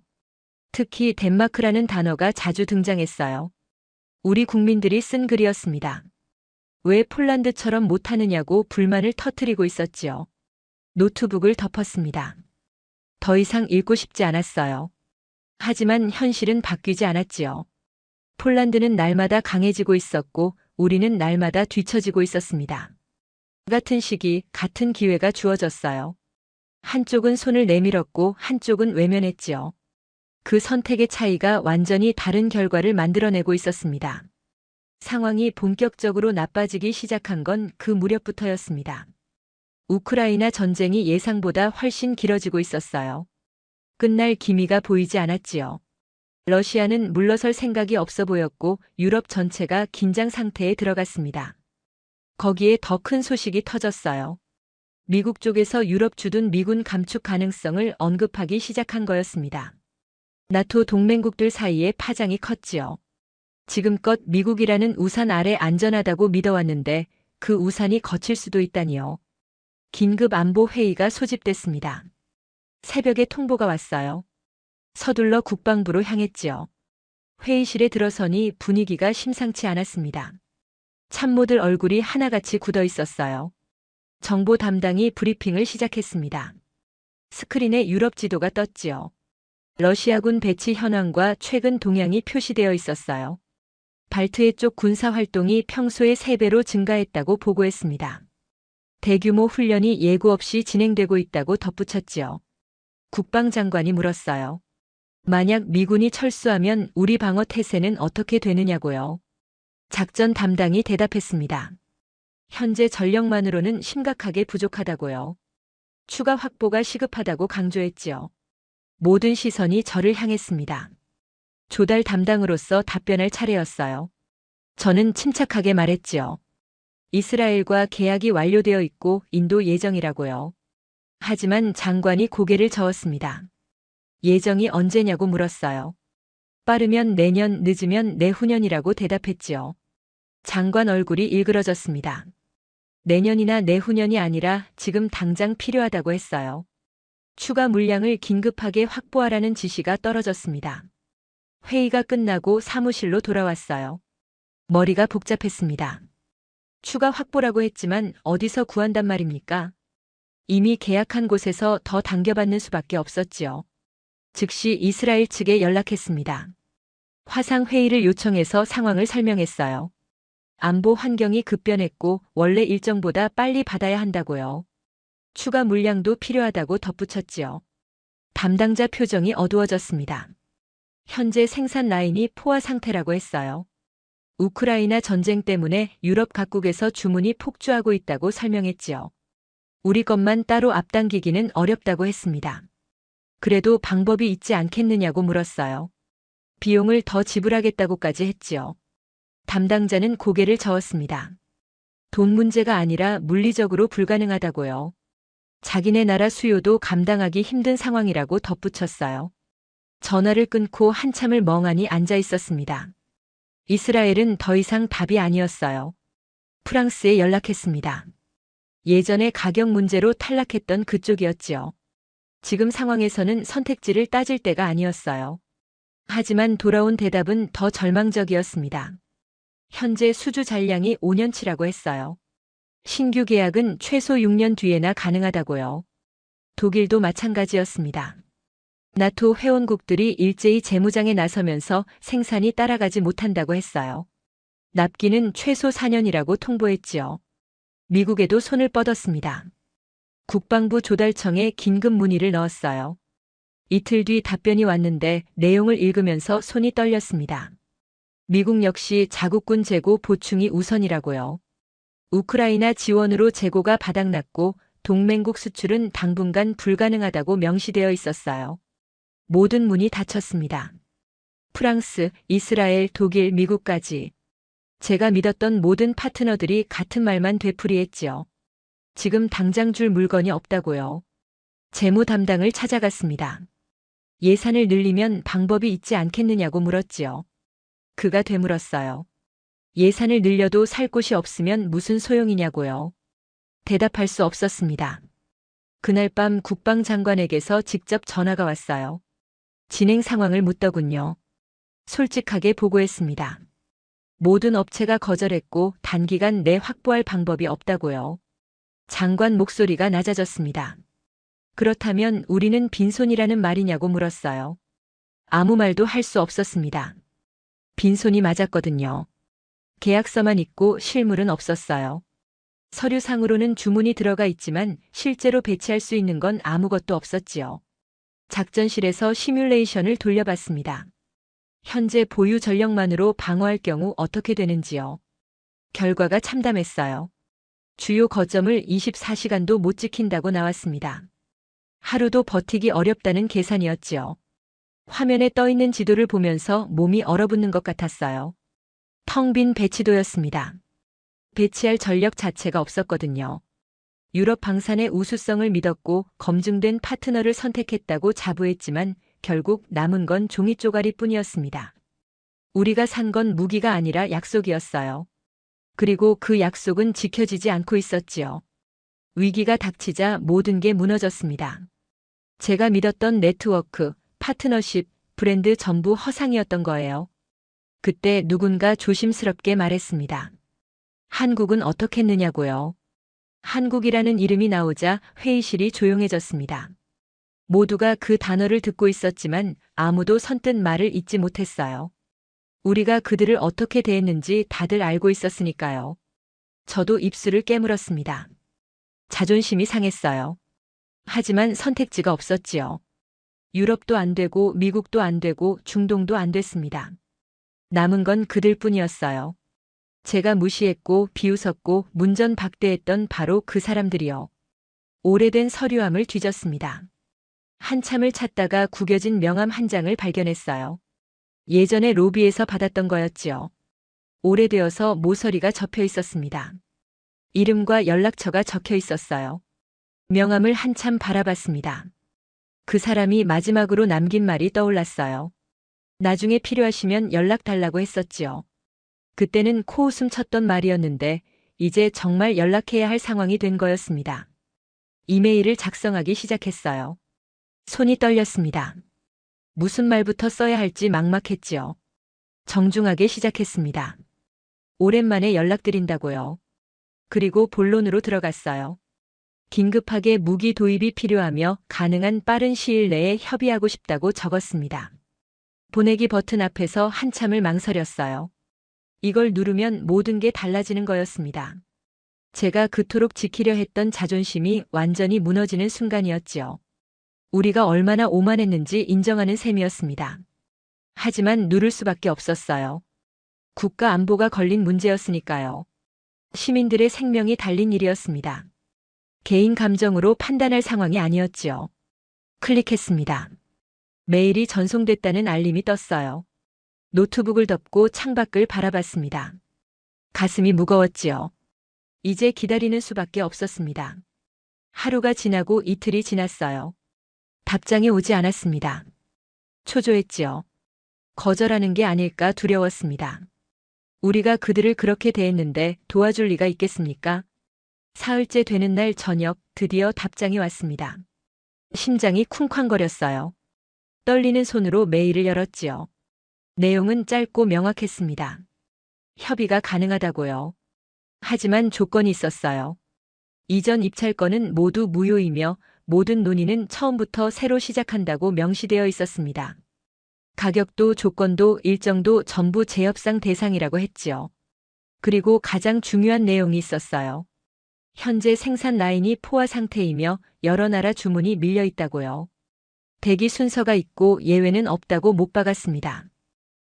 특히 덴마크라는 단어가 자주 등장했어요. 우리 국민들이 쓴 글이었습니다. 왜 폴란드처럼 못하느냐고 불만을 터뜨리고 있었지요. 노트북을 덮었습니다. 더 이상 읽고 싶지 않았어요. 하지만 현실은 바뀌지 않았지요. 폴란드는 날마다 강해지고 있었고 우리는 날마다 뒤처지고 있었습니다. 같은 시기, 같은 기회가 주어졌어요. 한쪽은 손을 내밀었고 한쪽은 외면했지요. 그 선택의 차이가 완전히 다른 결과를 만들어내고 있었습니다. 상황이 본격적으로 나빠지기 시작한 건 그 무렵부터였습니다. 우크라이나 전쟁이 예상보다 훨씬 길어지고 있었어요. 끝날 기미가 보이지 않았지요. 러시아는 물러설 생각이 없어 보였고 유럽 전체가 긴장 상태에 들어갔습니다. 거기에 더 큰 소식이 터졌어요. 미국 쪽에서 유럽 주둔 미군 감축 가능성을 언급하기 시작한 거였습니다. 나토 동맹국들 사이에 파장이 컸지요. 지금껏 미국이라는 우산 아래 안전하다고 믿어왔는데 그 우산이 거칠 수도 있다니요. 긴급 안보 회의가 소집됐습니다. 새벽에 통보가 왔어요. 서둘러 국방부로 향했지요. 회의실에 들어서니 분위기가 심상치 않았습니다. 참모들 얼굴이 하나같이 굳어 있었어요. 정보 담당이 브리핑을 시작했습니다. 스크린에 유럽 지도가 떴지요. 러시아군 배치 현황과 최근 동향이 표시되어 있었어요. 발트해 쪽 군사 활동이 평소의 3배로 증가했다고 보고했습니다. 대규모 훈련이 예고 없이 진행되고 있다고 덧붙였지요. 국방장관이 물었어요. 만약 미군이 철수하면 우리 방어 태세는 어떻게 되느냐고요. 작전 담당이 대답했습니다. 현재 전력만으로는 심각하게 부족하다고요. 추가 확보가 시급하다고 강조했지요. 모든 시선이 저를 향했습니다. 조달 담당으로서 답변할 차례였어요. 저는 침착하게 말했지요. 이스라엘과 계약이 완료되어 있고 인도 예정이라고요. 하지만 장관이 고개를 저었습니다. 예정이 언제냐고 물었어요. 빠르면 내년, 늦으면 내후년이라고 대답했지요. 장관 얼굴이 일그러졌습니다. 내년이나 내후년이 아니라 지금 당장 필요하다고 했어요. 추가 물량을 긴급하게 확보하라는 지시가 떨어졌습니다. 회의가 끝나고 사무실로 돌아왔어요. 머리가 복잡했습니다. 추가 확보라고 했지만 어디서 구한단 말입니까? 이미 계약한 곳에서 더 당겨받는 수밖에 없었지요. 즉시 이스라엘 측에 연락했습니다. 화상 회의를 요청해서 상황을 설명했어요. 안보 환경이 급변했고 원래 일정보다 빨리 받아야 한다고요. 추가 물량도 필요하다고 덧붙였지요. 담당자 표정이 어두워졌습니다. 현재 생산 라인이 포화 상태라고 했어요. 우크라이나 전쟁 때문에 유럽 각국에서 주문이 폭주하고 있다고 설명했지요. 우리 것만 따로 앞당기기는 어렵다고 했습니다. 그래도 방법이 있지 않겠느냐고 물었어요. 비용을 더 지불하겠다고까지 했지요. 담당자는 고개를 저었습니다. 돈 문제가 아니라 물리적으로 불가능하다고요. 자기네 나라 수요도 감당하기 힘든 상황이라고 덧붙였어요. 전화를 끊고 한참을 멍하니 앉아 있었습니다. 이스라엘은 더 이상 답이 아니었어요. 프랑스에 연락했습니다. 예전에 가격 문제로 탈락했던 그쪽이었지요. 지금 상황에서는 선택지를 따질 때가 아니었어요. 하지만 돌아온 대답은 더 절망적이었습니다. 현재 수주 잔량이 5년치라고 했어요. 신규 계약은 최소 6년 뒤에나 가능하다고요. 독일도 마찬가지였습니다. 나토 회원국들이 일제히 재무장에 나서면서 생산이 따라가지 못한다고 했어요. 납기는 최소 4년이라고 통보했지요. 미국에도 손을 뻗었습니다. 국방부 조달청에 긴급 문의를 넣었어요. 이틀 뒤 답변이 왔는데 내용을 읽으면서 손이 떨렸습니다. 미국 역시 자국군 재고 보충이 우선이라고요. 우크라이나 지원으로 재고가 바닥났고 동맹국 수출은 당분간 불가능하다고 명시되어 있었어요. 모든 문이 닫혔습니다. 프랑스, 이스라엘, 독일, 미국까지. 제가 믿었던 모든 파트너들이 같은 말만 되풀이했지요. 지금 당장 줄 물건이 없다고요. 재무 담당을 찾아갔습니다. 예산을 늘리면 방법이 있지 않겠느냐고 물었지요. 그가 되물었어요. 예산을 늘려도 살 곳이 없으면 무슨 소용이냐고요. 대답할 수 없었습니다. 그날 밤 국방장관에게서 직접 전화가 왔어요. 진행 상황을 묻더군요. 솔직하게 보고했습니다. 모든 업체가 거절했고 단기간 내 확보할 방법이 없다고요. 장관 목소리가 낮아졌습니다. 그렇다면 우리는 빈손이라는 말이냐고 물었어요. 아무 말도 할 수 없었습니다. 빈손이 맞았거든요. 계약서만 있고 실물은 없었어요. 서류상으로는 주문이 들어가 있지만 실제로 배치할 수 있는 건 아무것도 없었지요. 작전실에서 시뮬레이션을 돌려봤습니다. 현재 보유 전력만으로 방어할 경우 어떻게 되는지요. 결과가 참담했어요. 주요 거점을 24시간도 못 지킨다고 나왔습니다. 하루도 버티기 어렵다는 계산이었지요. 화면에 떠 있는 지도를 보면서 몸이 얼어붙는 것 같았어요. 텅 빈 배치도였습니다. 배치할 전력 자체가 없었거든요. 유럽 방산의 우수성을 믿었고 검증된 파트너를 선택했다고 자부했지만 결국 남은 건 종이 쪼가리뿐이었습니다. 우리가 산 건 무기가 아니라 약속이었어요. 그리고 그 약속은 지켜지지 않고 있었지요. 위기가 닥치자 모든 게 무너졌습니다. 제가 믿었던 네트워크, 파트너십, 브랜드 전부 허상이었던 거예요. 그때 누군가 조심스럽게 말했습니다. 한국은 어떻겠느냐고요. 한국이라는 이름이 나오자 회의실이 조용해졌습니다. 모두가 그 단어를 듣고 있었지만 아무도 선뜻 말을 잇지 못했어요. 우리가 그들을 어떻게 대했는지 다들 알고 있었으니까요. 저도 입술을 깨물었습니다. 자존심이 상했어요. 하지만 선택지가 없었지요. 유럽도 안 되고 미국도 안 되고 중동도 안 됐습니다. 남은 건 그들뿐이었어요. 제가 무시했고 비웃었고 문전박대했던 바로 그 사람들이요. 오래된 서류함을 뒤졌습니다. 한참을 찾다가 구겨진 명함 한 장을 발견했어요. 예전에 로비에서 받았던 거였지요. 오래되어서 모서리가 접혀 있었습니다. 이름과 연락처가 적혀 있었어요. 명함을 한참 바라봤습니다. 그 사람이 마지막으로 남긴 말이 떠올랐어요. 나중에 필요하시면 연락 달라고 했었지요. 그때는 코웃음 쳤던 말이었는데 이제 정말 연락해야 할 상황이 된 거였습니다. 이메일을 작성하기 시작했어요. 손이 떨렸습니다. 무슨 말부터 써야 할지 막막했지요. 정중하게 시작했습니다. 오랜만에 연락드린다고요. 그리고 본론으로 들어갔어요. 긴급하게 무기 도입이 필요하며 가능한 빠른 시일 내에 협의하고 싶다고 적었습니다. 보내기 버튼 앞에서 한참을 망설였어요. 이걸 누르면 모든 게 달라지는 거였습니다. 제가 그토록 지키려 했던 자존심이 완전히 무너지는 순간이었지요. 우리가 얼마나 오만했는지 인정하는 셈이었습니다. 하지만 누를 수밖에 없었어요. 국가 안보가 걸린 문제였으니까요. 시민들의 생명이 달린 일이었습니다. 개인 감정으로 판단할 상황이 아니었지요. 클릭했습니다. 메일이 전송됐다는 알림이 떴어요. 노트북을 덮고 창밖을 바라봤습니다. 가슴이 무거웠지요. 이제 기다리는 수밖에 없었습니다. 하루가 지나고 이틀이 지났어요. 답장이 오지 않았습니다. 초조했지요. 거절하는 게 아닐까 두려웠습니다. 우리가 그들을 그렇게 대했는데 도와줄 리가 있겠습니까? 사흘째 되는 날 저녁 드디어 답장이 왔습니다. 심장이 쿵쾅거렸어요. 떨리는 손으로 메일을 열었지요. 내용은 짧고 명확했습니다. 협의가 가능하다고요. 하지만 조건이 있었어요. 이전 입찰권은 모두 무효이며 모든 논의는 처음부터 새로 시작한다고 명시되어 있었습니다. 가격도 조건도 일정도 전부 재협상 대상이라고 했지요. 그리고 가장 중요한 내용이 있었어요. 현재 생산 라인이 포화 상태이며 여러 나라 주문이 밀려 있다고요. 대기 순서가 있고 예외는 없다고 못 박았습니다.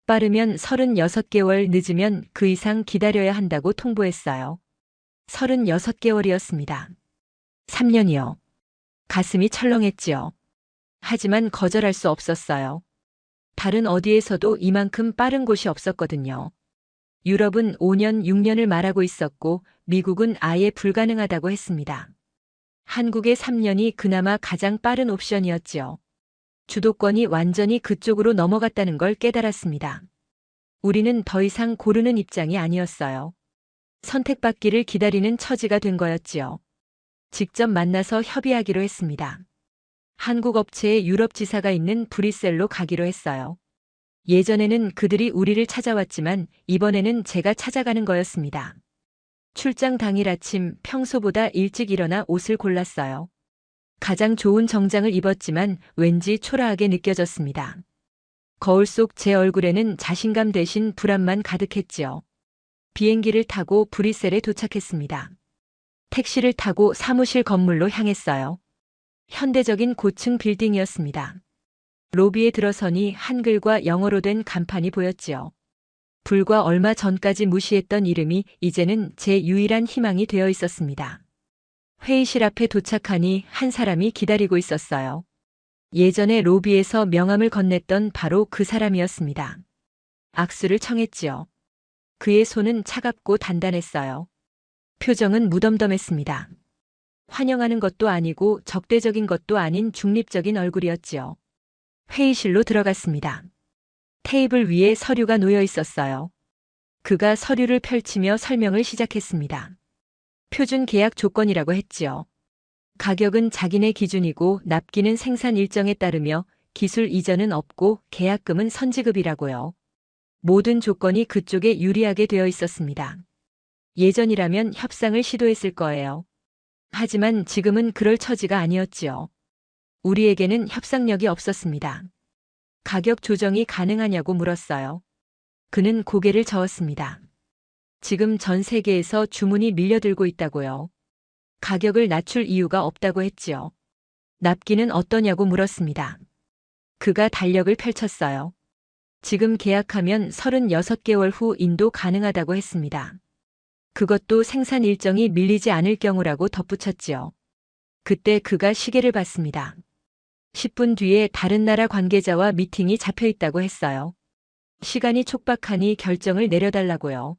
빠르면 36개월, 늦으면 그 이상 기다려야 한다고 통보했어요. 36개월이었습니다. 3년이요. 가슴이 철렁했지요. 하지만 거절할 수 없었어요. 다른 어디에서도 이만큼 빠른 곳이 없었거든요. 유럽은 5년, 6년을 말하고 있었고 미국은 아예 불가능하다고 했습니다. 한국의 3년이 그나마 가장 빠른 옵션이었지요. 주도권이 완전히 그쪽으로 넘어갔다는 걸 깨달았습니다. 우리는 더 이상 고르는 입장이 아니었어요. 선택받기를 기다리는 처지가 된 거였지요. 직접 만나서 협의하기로 했습니다. 한국 업체의 유럽 지사가 있는 브뤼셀로 가기로 했어요. 예전에는 그들이 우리를 찾아왔지만 이번에는 제가 찾아가는 거였습니다. 출장 당일 아침 평소보다 일찍 일어나 옷을 골랐어요. 가장 좋은 정장을 입었지만 왠지 초라하게 느껴졌습니다. 거울 속 제 얼굴에는 자신감 대신 불안만 가득했지요. 비행기를 타고 브뤼셀에 도착했습니다. 택시를 타고 사무실 건물로 향했어요. 현대적인 고층 빌딩이었습니다. 로비에 들어서니 한글과 영어로 된 간판이 보였지요. 불과 얼마 전까지 무시했던 이름이 이제는 제 유일한 희망이 되어 있었습니다. 회의실 앞에 도착하니 한 사람이 기다리고 있었어요. 예전에 로비에서 명함을 건넸던 바로 그 사람이었습니다. 악수를 청했지요. 그의 손은 차갑고 단단했어요. 표정은 무덤덤했습니다. 환영하는 것도 아니고 적대적인 것도 아닌 중립적인 얼굴이었지요. 회의실로 들어갔습니다. 테이블 위에 서류가 놓여 있었어요. 그가 서류를 펼치며 설명을 시작했습니다. 표준 계약 조건이라고 했지요. 가격은 자기네 기준이고 납기는 생산 일정에 따르며 기술 이전은 없고 계약금은 선지급이라고요. 모든 조건이 그쪽에 유리하게 되어 있었습니다. 예전이라면 협상을 시도했을 거예요. 하지만 지금은 그럴 처지가 아니었지요. 우리에게는 협상력이 없었습니다. 가격 조정이 가능하냐고 물었어요. 그는 고개를 저었습니다. 지금 전 세계에서 주문이 밀려들고 있다고요. 가격을 낮출 이유가 없다고 했지요. 납기는 어떠냐고 물었습니다. 그가 달력을 펼쳤어요. 지금 계약하면 36개월 후 인도 가능하다고 했습니다. 그것도 생산 일정이 밀리지 않을 경우라고 덧붙였지요. 그때 그가 시계를 봤습니다. 10분 뒤에 다른 나라 관계자와 미팅이 잡혀 있다고 했어요. 시간이 촉박하니 결정을 내려달라고요.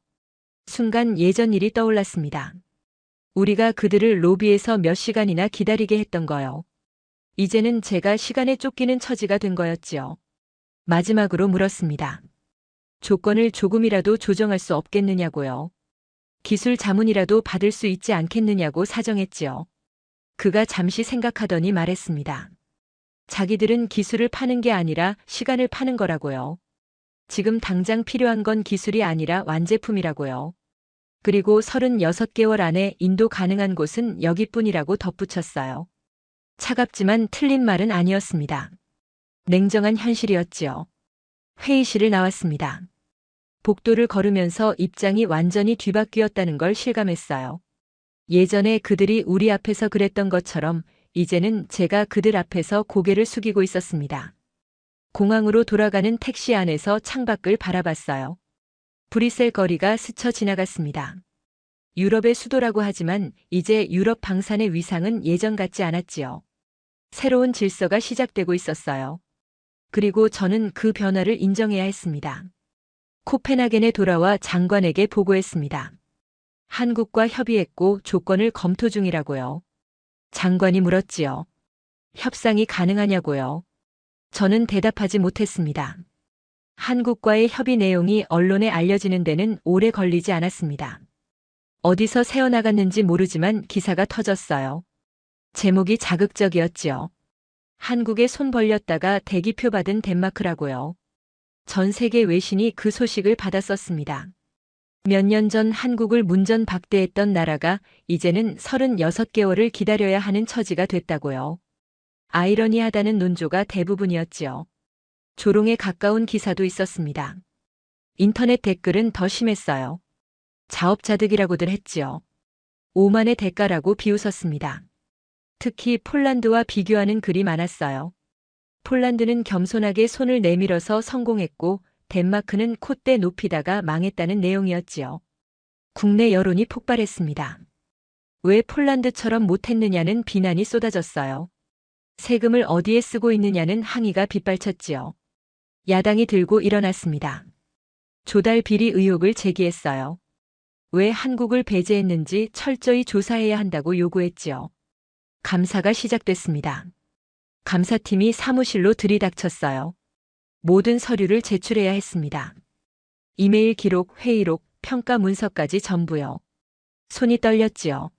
순간 예전 일이 떠올랐습니다. 우리가 그들을 로비에서 몇 시간이나 기다리게 했던 거요. 이제는 제가 시간에 쫓기는 처지가 된 거였지요. 마지막으로 물었습니다. 조건을 조금이라도 조정할 수 없겠느냐고요. 기술 자문이라도 받을 수 있지 않겠느냐고 사정했지요. 그가 잠시 생각하더니 말했습니다. 자기들은 기술을 파는 게 아니라 시간을 파는 거라고요. 지금 당장 필요한 건 기술이 아니라 완제품이라고요. 그리고 36개월 안에 인도 가능한 곳은 여기뿐이라고 덧붙였어요. 차갑지만 틀린 말은 아니었습니다. 냉정한 현실이었지요. 회의실을 나왔습니다. 복도를 걸으면서 입장이 완전히 뒤바뀌었다는 걸 실감했어요. 예전에 그들이 우리 앞에서 그랬던 것처럼 이제는 제가 그들 앞에서 고개를 숙이고 있었습니다. 공항으로 돌아가는 택시 안에서 창밖을 바라봤어요. 브뤼셀 거리가 스쳐 지나갔습니다. 유럽의 수도라고 하지만 이제 유럽 방산의 위상은 예전 같지 않았지요. 새로운 질서가 시작되고 있었어요. 그리고 저는 그 변화를 인정해야 했습니다. 코펜하겐에 돌아와 장관에게 보고했습니다. 한국과 협의했고 조건을 검토 중이라고요. 장관이 물었지요. 협상이 가능하냐고요. 저는 대답하지 못했습니다. 한국과의 협의 내용이 언론에 알려지는 데는 오래 걸리지 않았습니다. 어디서 새어나갔는지 모르지만 기사가 터졌어요. 제목이 자극적이었지요. 한국에 손 벌렸다가 대기표 받은 덴마크라고요. 전 세계 외신이 그 소식을 받았었습니다. 몇 년 전 한국을 문전박대했던 나라가 이제는 36개월을 기다려야 하는 처지가 됐다고요. 아이러니하다는 논조가 대부분이었지요. 조롱에 가까운 기사도 있었습니다. 인터넷 댓글은 더 심했어요. 자업자득이라고들 했지요. 오만의 대가라고 비웃었습니다. 특히 폴란드와 비교하는 글이 많았어요. 폴란드는 겸손하게 손을 내밀어서 성공했고 덴마크는 콧대 높이다가 망했다는 내용이었지요. 국내 여론이 폭발했습니다. 왜 폴란드처럼 못했느냐는 비난이 쏟아졌어요. 세금을 어디에 쓰고 있느냐는 항의가 빗발쳤지요. 야당이 들고 일어났습니다. 조달 비리 의혹을 제기했어요. 왜 한국을 배제했는지 철저히 조사해야 한다고 요구했지요. 감사가 시작됐습니다. 감사팀이 사무실로 들이닥쳤어요. 모든 서류를 제출해야 했습니다. 이메일 기록, 회의록, 평가 문서까지 전부요. 손이 떨렸지요.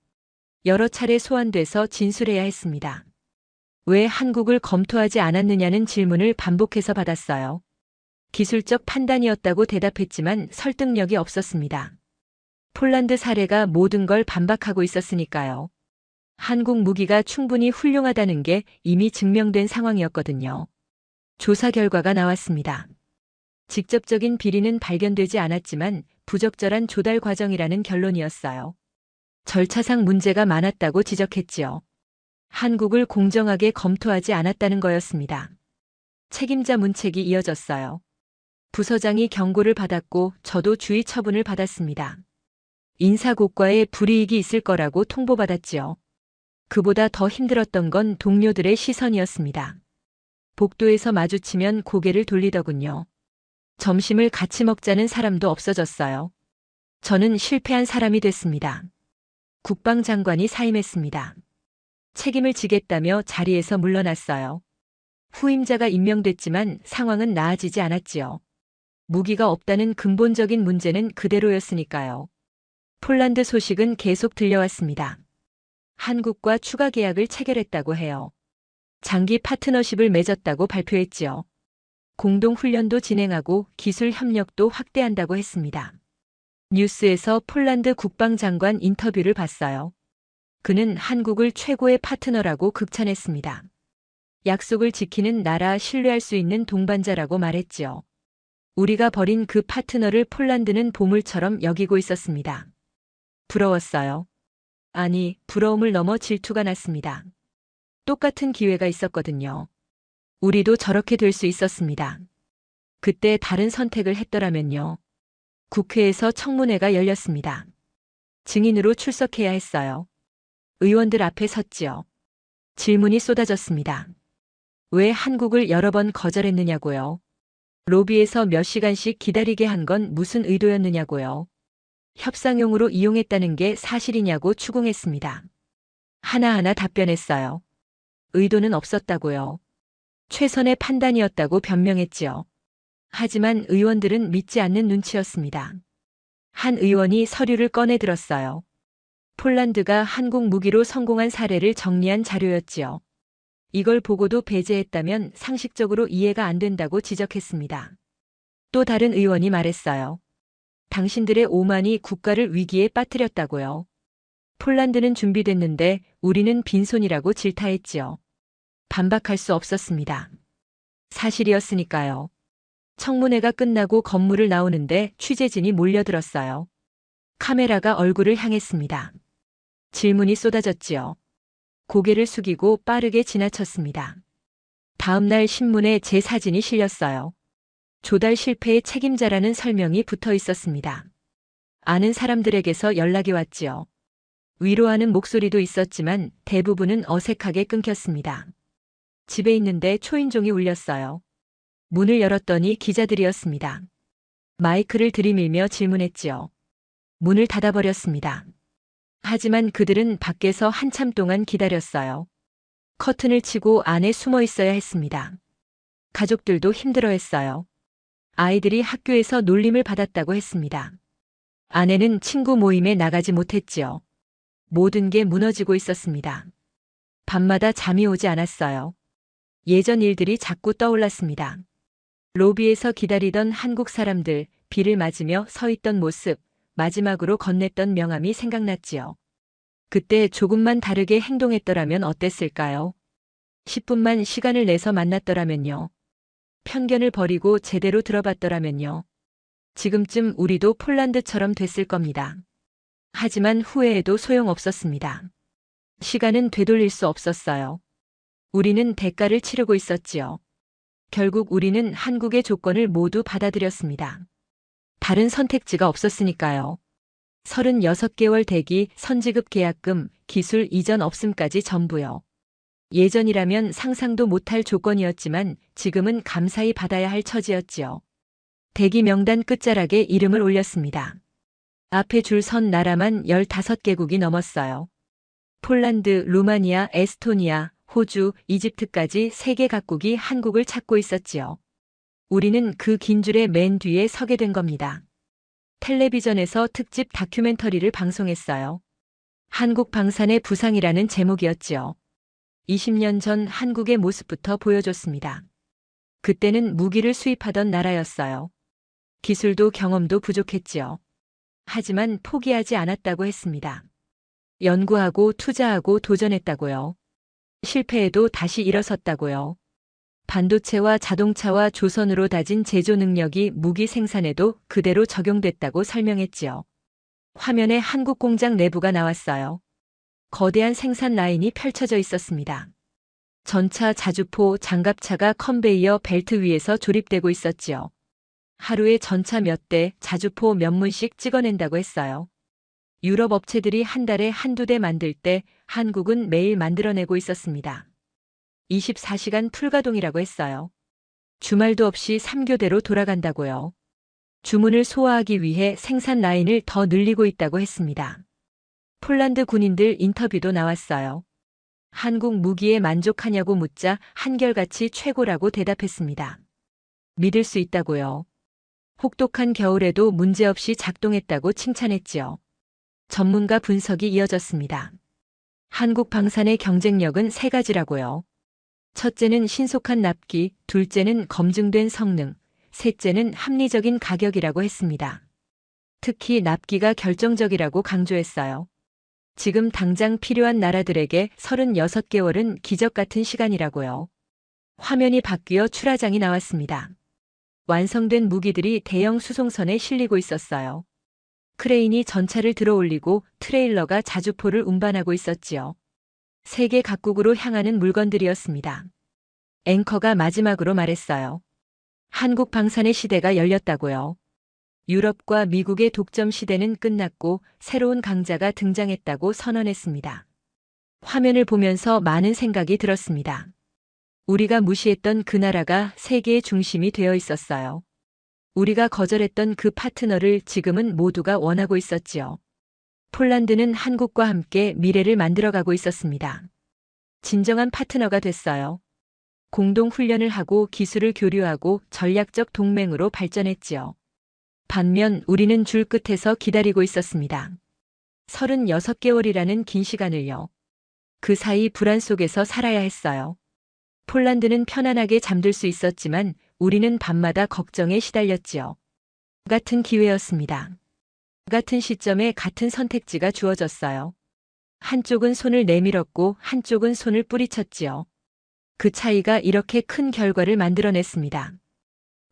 여러 차례 소환돼서 진술해야 했습니다. 왜 한국을 검토하지 않았느냐는 질문을 반복해서 받았어요. 기술적 판단이었다고 대답했지만 설득력이 없었습니다. 폴란드 사례가 모든 걸 반박하고 있었으니까요. 한국 무기가 충분히 훌륭하다는 게 이미 증명된 상황이었거든요. 조사 결과가 나왔습니다. 직접적인 비리는 발견되지 않았지만 부적절한 조달 과정이라는 결론이었어요. 절차상 문제가 많았다고 지적했지요. 한국을 공정하게 검토하지 않았다는 거였습니다. 책임자 문책이 이어졌어요. 부서장이 경고를 받았고 저도 주의 처분을 받았습니다. 인사고과에 불이익이 있을 거라고 통보받았지요. 그보다 더 힘들었던 건 동료들의 시선이었습니다. 복도에서 마주치면 고개를 돌리더군요. 점심을 같이 먹자는 사람도 없어졌어요. 저는 실패한 사람이 됐습니다. 국방장관이 사임했습니다. 책임을 지겠다며 자리에서 물러났어요. 후임자가 임명됐지만 상황은 나아지지 않았지요. 무기가 없다는 근본적인 문제는 그대로였으니까요. 폴란드 소식은 계속 들려왔습니다. 한국과 추가 계약을 체결했다고 해요. 장기 파트너십을 맺었다고 발표했지요. 공동훈련도 진행하고 기술 협력도 확대한다고 했습니다. 뉴스에서 폴란드 국방장관 인터뷰를 봤어요. 그는 한국을 최고의 파트너라고 극찬했습니다. 약속을 지키는 나라, 신뢰할 수 있는 동반자라고 말했지요. 우리가 버린 그 파트너를 폴란드는 보물처럼 여기고 있었습니다. 부러웠어요. 아니, 부러움을 넘어 질투가 났습니다. 똑같은 기회가 있었거든요. 우리도 저렇게 될 수 있었습니다. 그때 다른 선택을 했더라면요. 국회에서 청문회가 열렸습니다. 증인으로 출석해야 했어요. 의원들 앞에 섰지요. 질문이 쏟아졌습니다. 왜 한국을 여러 번 거절했느냐고요. 로비에서 몇 시간씩 기다리게 한 건 무슨 의도였느냐고요. 협상용으로 이용했다는 게 사실이냐고 추궁했습니다. 하나하나 답변했어요. 의도는 없었다고요. 최선의 판단이었다고 변명했지요. 하지만 의원들은 믿지 않는 눈치였습니다. 한 의원이 서류를 꺼내 들었어요. 폴란드가 한국 무기로 성공한 사례를 정리한 자료였지요. 이걸 보고도 배제했다면 상식적으로 이해가 안 된다고 지적했습니다. 또 다른 의원이 말했어요. 당신들의 오만이 국가를 위기에 빠뜨렸다고요. 폴란드는 준비됐는데 우리는 빈손이라고 질타했지요. 반박할 수 없었습니다. 사실이었으니까요. 청문회가 끝나고 건물을 나오는데 취재진이 몰려들었어요. 카메라가 얼굴을 향했습니다. 질문이 쏟아졌지요. 고개를 숙이고 빠르게 지나쳤습니다. 다음 날 신문에 제 사진이 실렸어요. 조달 실패의 책임자라는 설명이 붙어 있었습니다. 아는 사람들에게서 연락이 왔지요. 위로하는 목소리도 있었지만 대부분은 어색하게 끊겼습니다. 집에 있는데 초인종이 울렸어요. 문을 열었더니 기자들이었습니다. 마이크를 들이밀며 질문했지요. 문을 닫아버렸습니다. 하지만 그들은 밖에서 한참 동안 기다렸어요. 커튼을 치고 안에 숨어 있어야 했습니다. 가족들도 힘들어했어요. 아이들이 학교에서 놀림을 받았다고 했습니다. 아내는 친구 모임에 나가지 못했지요. 모든 게 무너지고 있었습니다. 밤마다 잠이 오지 않았어요. 예전 일들이 자꾸 떠올랐습니다. 로비에서 기다리던 한국 사람들, 비를 맞으며 서 있던 모습, 마지막으로 건넸던 명함이 생각났지요. 그때 조금만 다르게 행동했더라면 어땠을까요? 10분만 시간을 내서 만났더라면요. 편견을 버리고 제대로 들어봤더라면요. 지금쯤 우리도 폴란드처럼 됐을 겁니다. 하지만 후회해도 소용없었습니다. 시간은 되돌릴 수 없었어요. 우리는 대가를 치르고 있었지요. 결국 우리는 한국의 조건을 모두 받아들였습니다. 다른 선택지가 없었으니까요. 36개월 대기, 선지급 계약금, 기술 이전 없음까지 전부요. 예전이라면 상상도 못할 조건이었지만 지금은 감사히 받아야 할 처지였지요. 대기 명단 끝자락에 이름을 올렸습니다. 앞에 줄 선 나라만 15개국이 넘었어요. 폴란드, 루마니아, 에스토니아, 호주, 이집트까지 세계 각국이 한국을 찾고 있었지요. 우리는 그 긴 줄의 맨 뒤에 서게 된 겁니다. 텔레비전에서 특집 다큐멘터리를 방송했어요. 한국 방산의 부상이라는 제목이었지요. 20년 전 한국의 모습부터 보여줬습니다. 그때는 무기를 수입하던 나라였어요. 기술도 경험도 부족했지요. 하지만 포기하지 않았다고 했습니다. 연구하고 투자하고 도전했다고요. 실패해도 다시 일어섰다고요. 반도체와 자동차와 조선으로 다진 제조 능력이 무기 생산에도 그대로 적용됐다고 설명했지요. 화면에 한국 공장 내부가 나왔어요. 거대한 생산 라인이 펼쳐져 있었습니다. 전차, 자주포, 장갑차가 컨베이어 벨트 위에서 조립되고 있었지요. 하루에 전차 몇 대, 자주포 몇 문씩 찍어낸다고 했어요. 유럽 업체들이 한 달에 한두 대 만들 때 한국은 매일 만들어내고 있었습니다. 24시간 풀가동이라고 했어요. 주말도 없이 3교대로 돌아간다고요. 주문을 소화하기 위해 생산 라인을 더 늘리고 있다고 했습니다. 폴란드 군인들 인터뷰도 나왔어요. 한국 무기에 만족하냐고 묻자 한결같이 최고라고 대답했습니다. 믿을 수 있다고요. 혹독한 겨울에도 문제없이 작동했다고 칭찬했지요. 전문가 분석이 이어졌습니다. 한국 방산의 경쟁력은 세 가지라고요. 첫째는 신속한 납기, 둘째는 검증된 성능, 셋째는 합리적인 가격이라고 했습니다. 특히 납기가 결정적이라고 강조했어요. 지금 당장 필요한 나라들에게 36개월은 기적 같은 시간이라고요. 화면이 바뀌어 출하장이 나왔습니다. 완성된 무기들이 대형 수송선에 실리고 있었어요. 크레인이 전차를 들어올리고 트레일러가 자주포를 운반하고 있었지요. 세계 각국으로 향하는 물건들이었습니다. 앵커가 마지막으로 말했어요. 한국 방산의 시대가 열렸다고요. 유럽과 미국의 독점 시대는 끝났고 새로운 강자가 등장했다고 선언했습니다. 화면을 보면서 많은 생각이 들었습니다. 우리가 무시했던 그 나라가 세계의 중심이 되어 있었어요. 우리가 거절했던 그 파트너를 지금은 모두가 원하고 있었지요. 폴란드는 한국과 함께 미래를 만들어가고 있었습니다. 진정한 파트너가 됐어요. 공동 훈련을 하고 기술을 교류하고 전략적 동맹으로 발전했지요. 반면 우리는 줄 끝에서 기다리고 있었습니다. 36개월이라는 긴 시간을요. 그 사이 불안 속에서 살아야 했어요. 폴란드는 편안하게 잠들 수 있었지만 우리는 밤마다 걱정에 시달렸지요. 같은 기회였습니다. 같은 시점에 같은 선택지가 주어졌어요. 한쪽은 손을 내밀었고 한쪽은 손을 뿌리쳤지요. 그 차이가 이렇게 큰 결과를 만들어냈습니다.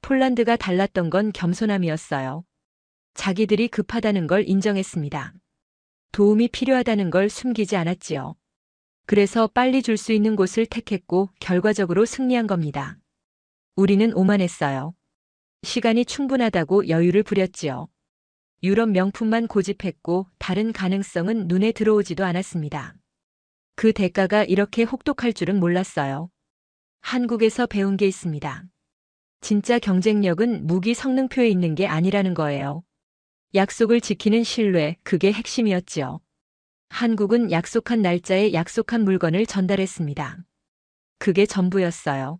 폴란드가 달랐던 건 겸손함이었어요. 자기들이 급하다는 걸 인정했습니다. 도움이 필요하다는 걸 숨기지 않았지요. 그래서 빨리 줄 수 있는 곳을 택했고 결과적으로 승리한 겁니다. 우리는 오만했어요. 시간이 충분하다고 여유를 부렸지요. 유럽 명품만 고집했고 다른 가능성은 눈에 들어오지도 않았습니다. 그 대가가 이렇게 혹독할 줄은 몰랐어요. 한국에서 배운 게 있습니다. 진짜 경쟁력은 무기 성능표에 있는 게 아니라는 거예요. 약속을 지키는 신뢰, 그게 핵심이었지요. 한국은 약속한 날짜에 약속한 물건을 전달했습니다. 그게 전부였어요.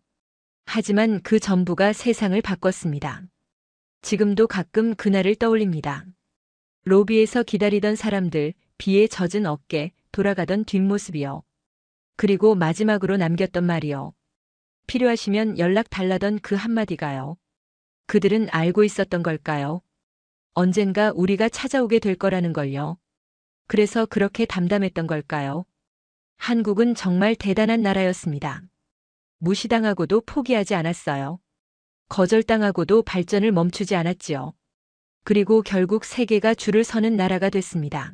하지만 그 전부가 세상을 바꿨습니다. 지금도 가끔 그날을 떠올립니다. 로비에서 기다리던 사람들, 비에 젖은 어깨, 돌아가던 뒷모습이요. 그리고 마지막으로 남겼던 말이요. 필요하시면 연락 달라던 그 한마디가요. 그들은 알고 있었던 걸까요? 언젠가 우리가 찾아오게 될 거라는 걸요. 그래서 그렇게 담담했던 걸까요? 한국은 정말 대단한 나라였습니다. 무시당하고도 포기하지 않았어요. 거절당하고도 발전을 멈추지 않았지요. 그리고 결국 세계가 줄을 서는 나라가 됐습니다.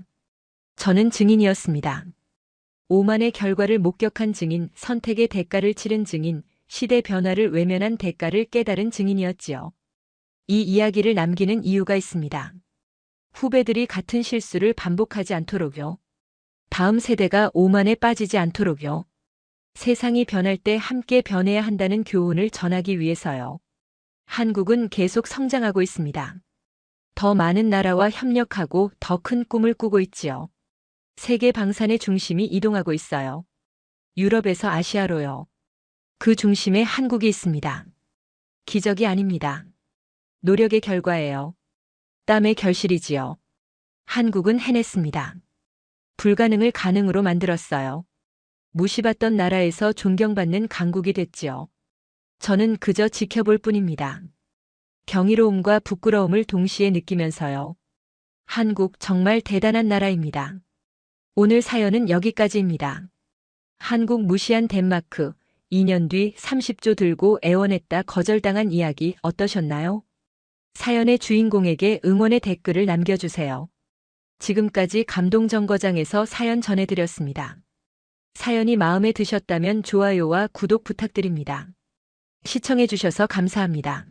저는 증인이었습니다. 오만의 결과를 목격한 증인, 선택의 대가를 치른 증인, 시대 변화를 외면한 대가를 깨달은 증인이었지요. 이 이야기를 남기는 이유가 있습니다. 후배들이 같은 실수를 반복하지 않도록요. 다음 세대가 오만에 빠지지 않도록요. 세상이 변할 때 함께 변해야 한다는 교훈을 전하기 위해서요. 한국은 계속 성장하고 있습니다. 더 많은 나라와 협력하고 더 큰 꿈을 꾸고 있지요. 세계 방산의 중심이 이동하고 있어요. 유럽에서 아시아로요. 그 중심에 한국이 있습니다. 기적이 아닙니다. 노력의 결과예요. 땀의 결실이지요. 한국은 해냈습니다. 불가능을 가능으로 만들었어요. 무시받던 나라에서 존경받는 강국이 됐지요. 저는 그저 지켜볼 뿐입니다. 경이로움과 부끄러움을 동시에 느끼면서요. 한국 정말 대단한 나라입니다. 오늘 사연은 여기까지입니다. 한국 무시한 덴마크, 2년 뒤 30조 들고 애원했다 거절당한 이야기 어떠셨나요? 사연의 주인공에게 응원의 댓글을 남겨주세요. 지금까지 감동정거장에서 사연 전해드렸습니다. 사연이 마음에 드셨다면 좋아요와 구독 부탁드립니다. 시청해주셔서 감사합니다.